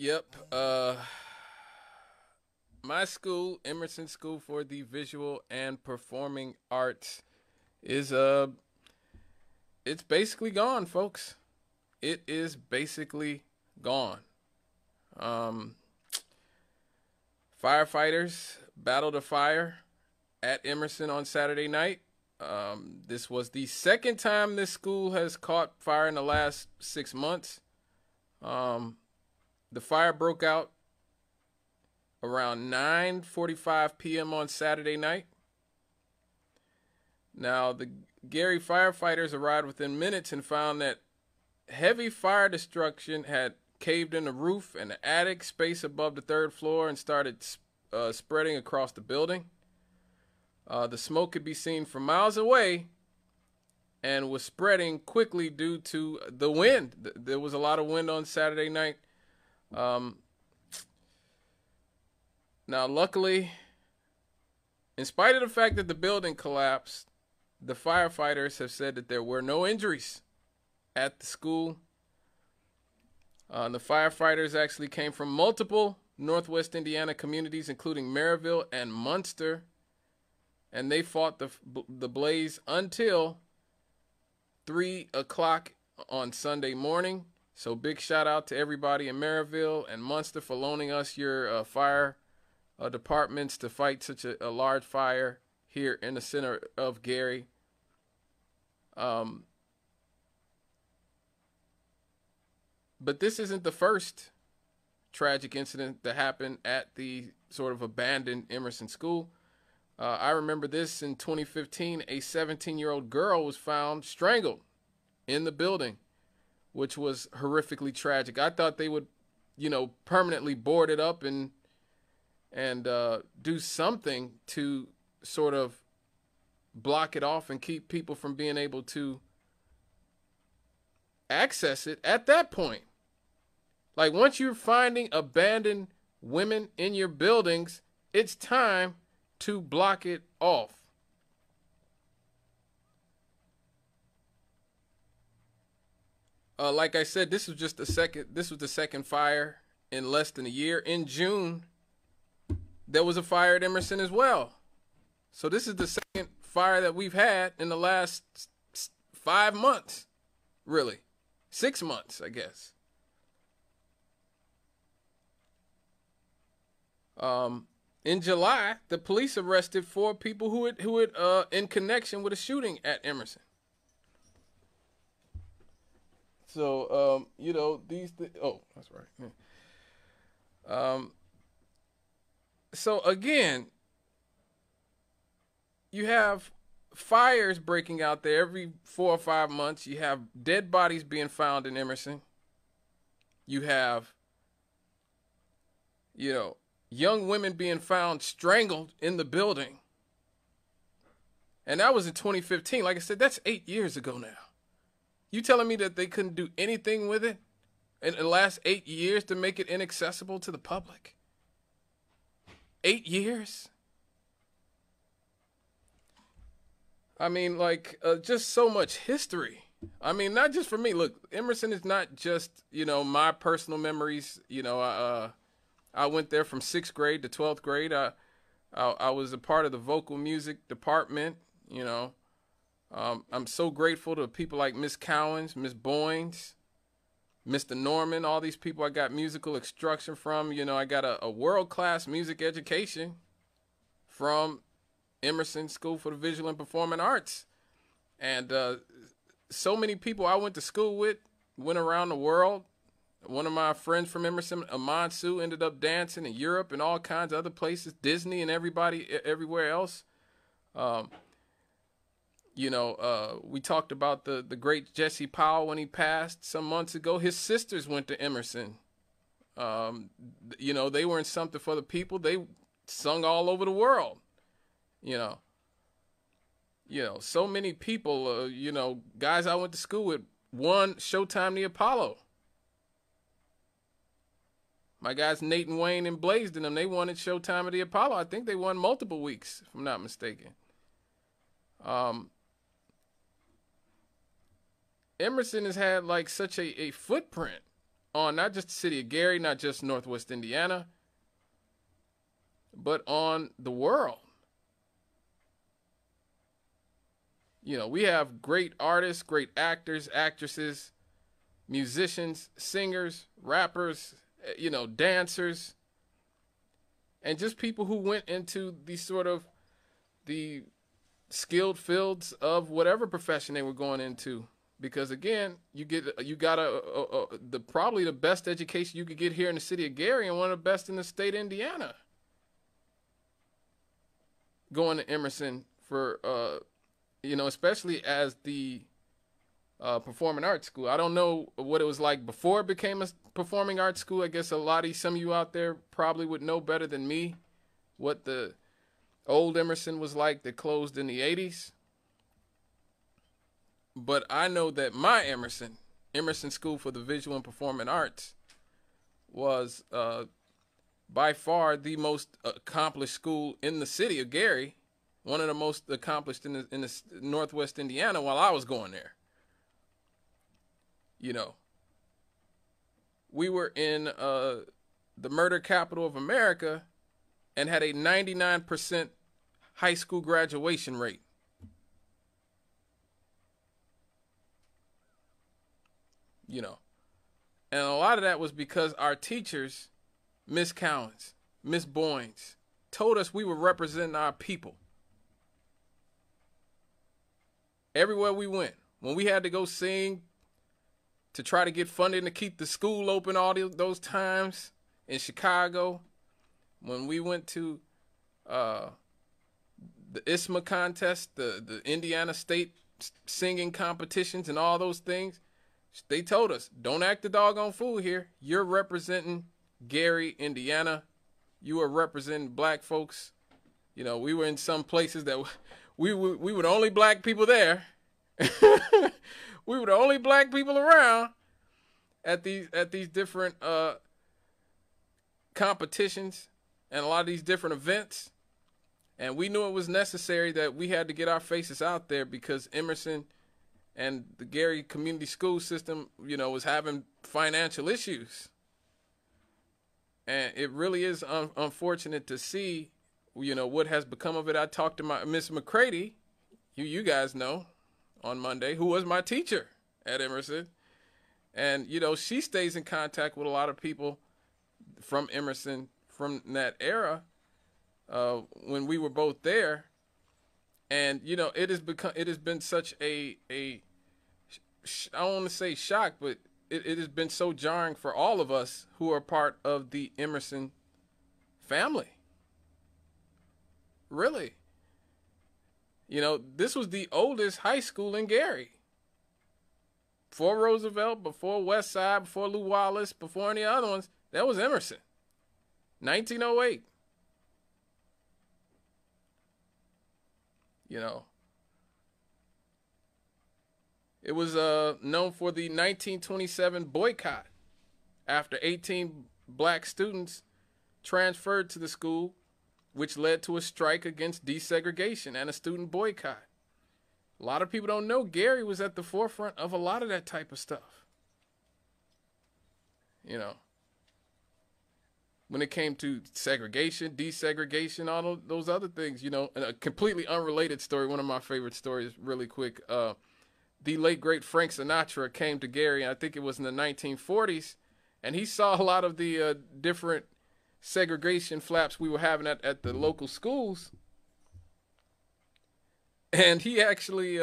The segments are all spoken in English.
Yep. My school, Emerson School for the Visual and Performing Arts, is it's basically gone, folks. It is basically gone. Um, Firefighters battled a fire at Emerson on Saturday night. This was the second time this school has caught fire in the last 6 months. Um, the fire broke out around 9:45 p.m. on Saturday night. Now, the Gary firefighters arrived within minutes and found that heavy fire destruction had caved in the roof and the attic space above the third floor and started spreading across the building. The smoke could be seen from miles away and was spreading quickly due to the wind. There was a lot of wind on Saturday night. Now, luckily, in spite of the fact that the building collapsed, the firefighters have said that there were no injuries at the school. The firefighters actually came from multiple Northwest Indiana communities, including Maryville and Munster, and they fought the blaze until 3 o'clock on Sunday morning. So big shout out to everybody in Maryville and Munster for loaning us your fire departments to fight such a large fire here in the center of Gary. But this isn't the first tragic incident that happened at the sort of abandoned Emerson School. I remember this in 2015. A 17-year-old girl was found strangled in the building, which was horrifically tragic. I thought they would, permanently board it up and do something to sort of block it off and keep people from being able to access it at that point. Like, once you're finding abandoned women in your buildings, it's time to block it off. Like I said, this was the second fire in less than a year. In June, there was a fire at Emerson as well. So this is the second fire that we've had in the last 5 months, really. 6 months, I guess. In July, the police arrested 4 people who had in connection with a shooting at Emerson. So, oh, that's right. Yeah. So again, you have fires breaking out there every 4 or 5 months. You have dead bodies being found in Emerson. You have, young women being found strangled in the building. And that was in 2015. Like I said, that's 8 years ago now. You telling me that they couldn't do anything with it in the last 8 years to make it inaccessible to the public? 8 years? I mean, just so much history. I mean, not just for me. Look, Emerson is not just, my personal memories. I went there from 6th grade to 12th grade. I was a part of the vocal music department, I'm so grateful to people like Miss Cowens, Miss Boynes, Mr. Norman, all these people I got musical instruction from. I got a world-class music education from Emerson School for the Visual and Performing Arts. And so many people I went to school with went around the world. One of my friends from Emerson, Amansu, ended up dancing in Europe and all kinds of other places, Disney and everywhere else. We talked about the great Jesse Powell when he passed some months ago. His sisters went to Emerson. They were in Something for the People. They sung all over the world. So many people, guys I went to school with won Showtime the Apollo. My guys Nate and Wayne and Blazed in them, they won at Showtime of the Apollo. I think they won multiple weeks, if I'm not mistaken. Emerson has had such a footprint on not just the city of Gary, not just Northwest Indiana, but on the world. You know, we have great artists, great actors, actresses, musicians, singers, rappers, you know, dancers, and just people who went into the skilled fields of whatever profession they were going into. Because again, you got probably the best education you could get here in the city of Gary, and one of the best in the state of Indiana. Going to Emerson for you know, especially as the performing arts school. I don't know what it was like before it became a performing arts school. I guess some of you out there probably would know better than me what the old Emerson was like that closed in the 80s. But I know that my Emerson School for the Visual and Performing Arts, was by far the most accomplished school in the city of Gary, one of the most accomplished in the Northwest Indiana while I was going there. You know, we were in the murder capital of America and had a 99% high school graduation rate. You know, and a lot of that was because our teachers, Miss Cowens, Miss Boynes, told us we were representing our people. Everywhere we went, when we had to go sing to try to get funding to keep the school open all those times in Chicago, when we went to the ISMA contest, the Indiana State singing competitions and all those things, they told us, don't act the doggone fool here. You're representing Gary, Indiana. You are representing black folks. You know, we were in some places that we were the only black people there. We were the only black people around at these different competitions and a lot of these different events. And we knew it was necessary that we had to get our faces out there because Emerson and the Gary community school system, you know, was having financial issues. And it really is unfortunate to see, you know, what has become of it. I talked to my Miss McCready, who you guys know, on Monday, who was my teacher at Emerson. And, you know, she stays in contact with a lot of people from Emerson from that era when we were both there. And, you know, it has been such I don't want to say shock, but it has been so jarring for all of us who are part of the Emerson family. Really. You know, this was the oldest high school in Gary. Before Roosevelt, before West Side, before Lew Wallace, before any other ones, that was Emerson. 1908. You know. It was known for the 1927 boycott after 18 black students transferred to the school, which led to a strike against desegregation and a student boycott. A lot of people don't know Gary was at the forefront of a lot of that type of stuff. You know, when it came to segregation, desegregation, all those other things, you know. And a completely unrelated story, one of my favorite stories, really quick. The late, great Frank Sinatra came to Gary, I think it was in the 1940s, and he saw a lot of the different segregation flaps we were having at the local schools. And he actually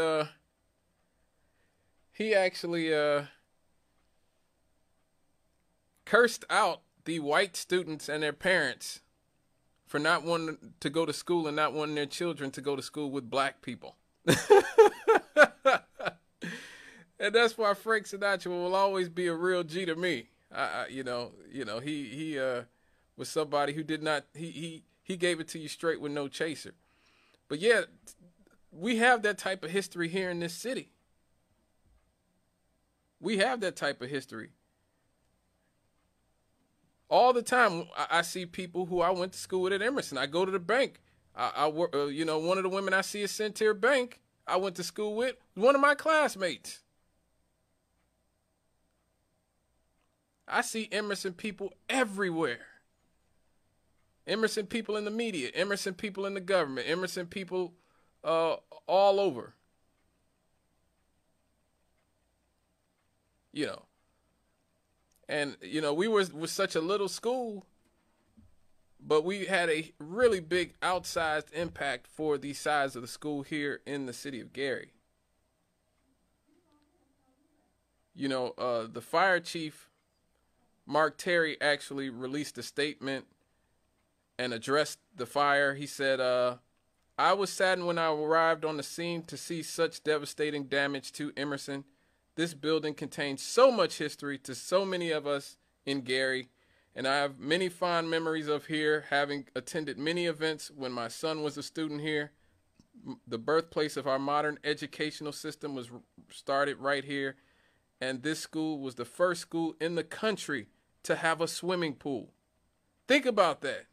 cursed out the white students and their parents for not wanting to go to school and not wanting their children to go to school with black people. And that's why Frank Sinatra will always be a real G to me. He was somebody who did not, he gave it to you straight with no chaser. But yeah, we have that type of history here in this city. We have that type of history. All the time, I see people who I went to school with at Emerson. I go to the bank. I work, one of the women I see at Centaur Bank, I went to school with, one of my classmates. I see Emerson people everywhere. Emerson people in the media, Emerson people in the government, Emerson people all over. You know, and we were such a little school, but we had a really big outsized impact for the size of the school here in the city of Gary. The fire chief, Mark Terry, actually released a statement and addressed the fire. He said, I was saddened when I arrived on the scene to see such devastating damage to Emerson. This building contains so much history to so many of us in Gary, and I have many fond memories of here, having attended many events when my son was a student here. The birthplace of our modern educational system was started right here, and this school was the first school in the country to have a swimming pool. Think about that.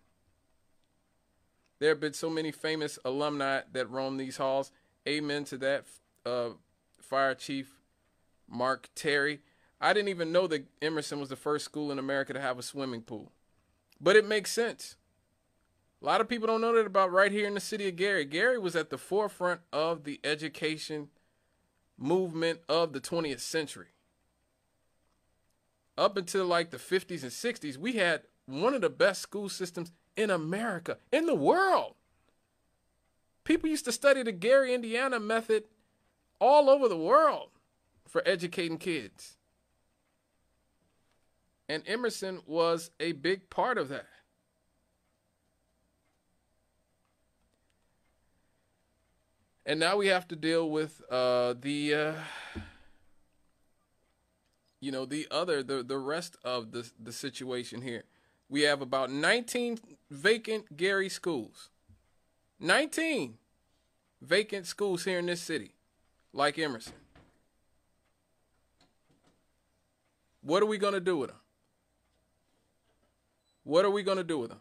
There have been so many famous alumni that roam these halls. Amen to that, Fire Chief Mark Terry. I didn't even know that Emerson was the first school in America to have a swimming pool. But it makes sense. A lot of people don't know that about right here in the city of Gary. Gary was at the forefront of the education movement of the 20th century. Up until like the 50s and 60s, we had one of the best school systems in America, in the world. People used to study the Gary, Indiana method all over the world for educating kids. And Emerson was a big part of that. And now we have to deal with the rest of the situation here. We have about 19 vacant Gary schools. 19 vacant schools here in this city, like Emerson. What are we going to do with them? What are we going to do with them?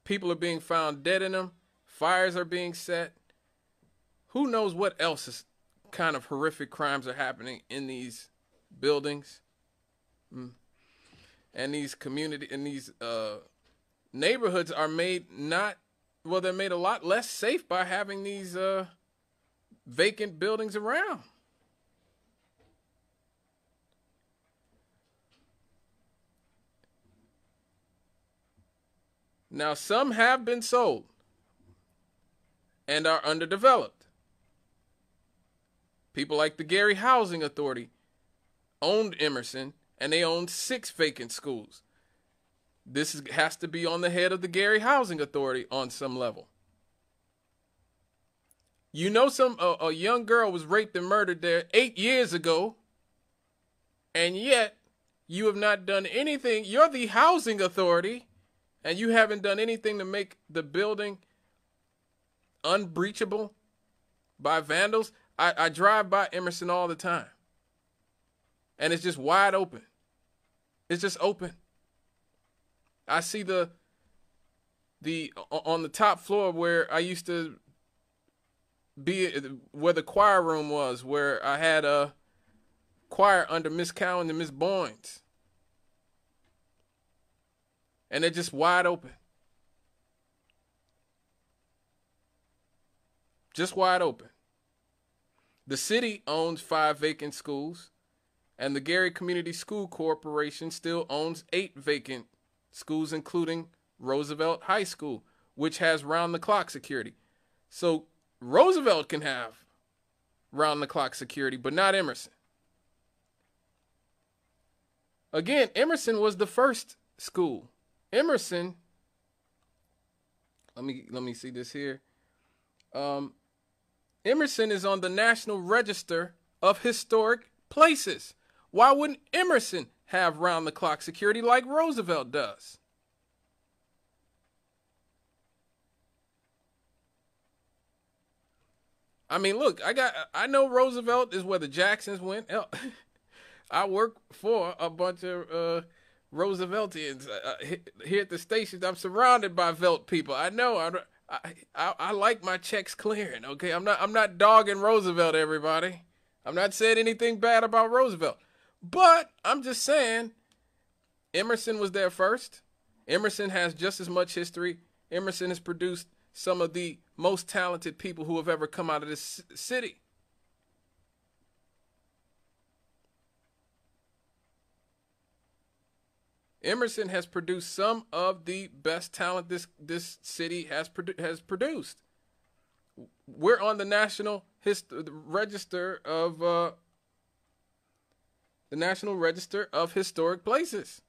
People are being found dead in them. Fires are being set. Who knows what else is kind of horrific crimes are happening in these buildings and these neighborhoods are made they're made a lot less safe by having these vacant buildings around. Now, some have been sold and are underdeveloped. People like the Gary Housing Authority owned Emerson, and they owned 6 vacant schools. This has to be on the head of the Gary Housing Authority on some level. A young girl was raped and murdered there 8 years ago, and yet you have not done anything. You're the housing authority, and you haven't done anything to make the building unbreachable by vandals. I drive by Emerson all the time, and it's just wide open. It's just open. I see the on the top floor where I used to be, where the choir room was, where I had a choir under Miss Cowan and Miss Boynes. And they're just wide open. Just wide open. The city owns 5 vacant schools, and the Gary Community School Corporation still owns 8 vacant schools, including Roosevelt High School, which has round-the-clock security. So Roosevelt can have round-the-clock security, but not Emerson. Again, Emerson was the first school. Emerson, let me see this here. Emerson is on the National Register of Historic Places. Why wouldn't Emerson have round-the-clock security like Roosevelt does? I mean, look, I know Roosevelt is where the Jacksons went. Hell, I work for a bunch of Rooseveltians here at the station. I'm surrounded by Velt people. I know. I like my checks clearing. Okay, I'm not dogging Roosevelt, everybody. I'm not saying anything bad about Roosevelt, but I'm just saying Emerson was there first. Emerson has just as much history. Emerson has produced some of the most talented people who have ever come out of this city. Emerson has produced some of the best talent this city has produced. We're on the National Register of Historic Places.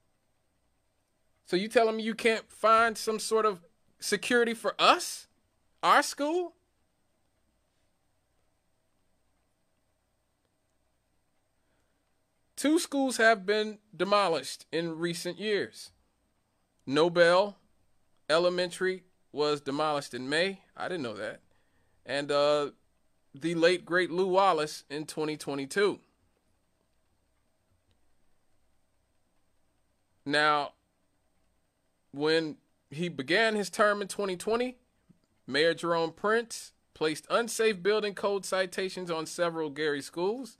So you telling me you can't find some sort of security for us, our school? Two schools have been demolished in recent years. Nobel Elementary was demolished in May. I didn't know that. And the late, great Lew Wallace in 2022. Now, when he began his term in 2020, Mayor Jerome Prince placed unsafe building code citations on several Gary schools.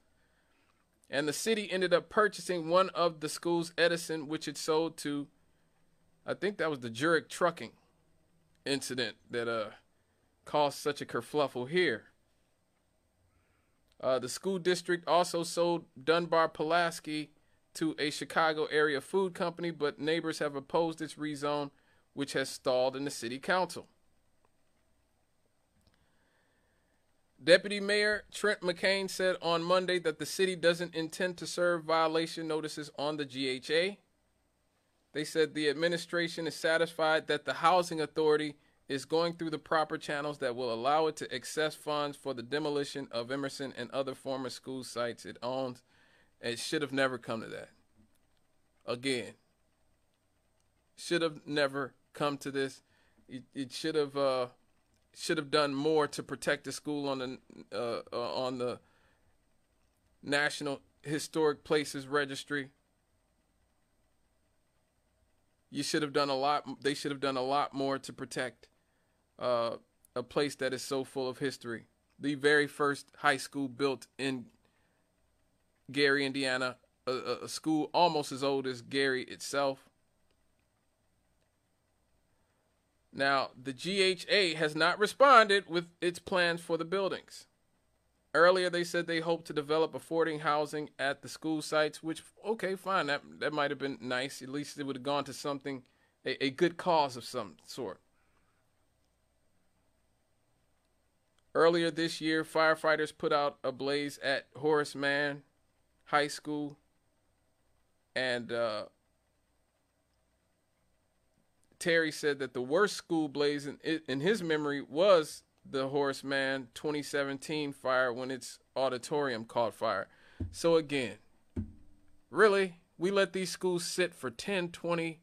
And the city ended up purchasing one of the schools, Edison, which it sold to, I think that was the Zurich trucking incident that caused such a kerfluffle here. The school district also sold Dunbar Pulaski to a Chicago area food company, but neighbors have opposed its rezone, which has stalled in the city council. Deputy Mayor Trent McCain said on Monday that the city doesn't intend to serve violation notices on the GHA. They said the administration is satisfied that the housing authority is going through the proper channels that will allow it to access funds for the demolition of Emerson and other former school sites it owns. It should have never come to that. Again, should have never come to this. It should have done more to protect the school on the National Historic Places Registry. You should have done a lot. They should have done a lot more to protect a place that is so full of history. The very first high school built in Gary, Indiana, a school almost as old as Gary itself. Now, the GHA has not responded with its plans for the buildings. Earlier, they said they hope to develop affording housing at the school sites, which, okay, fine, that might have been nice. At least it would have gone to something, a good cause of some sort. Earlier this year, firefighters put out a blaze at Horace Mann High School, and Terry said that the worst school blaze in his memory was the Horace Mann 2017 fire when its auditorium caught fire. So again, really, we let these schools sit for 10, 20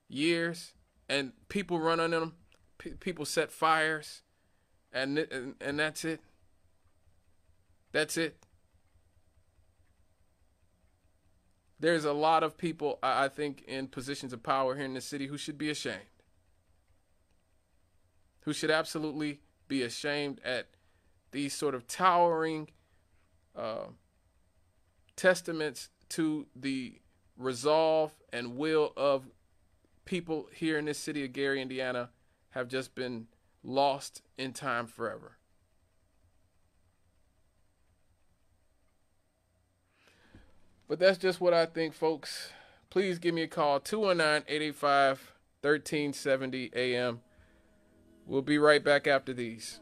years and people run on them, people set fires, and that's it. That's it. There's a lot of people, I think, in positions of power here in the city who should be ashamed. Who should absolutely be ashamed at these sort of towering testaments to the resolve and will of people here in this city of Gary, Indiana, have just been lost in time forever. But that's just what I think, folks. Please give me a call, 219-885-1370 AM. We'll be right back after these.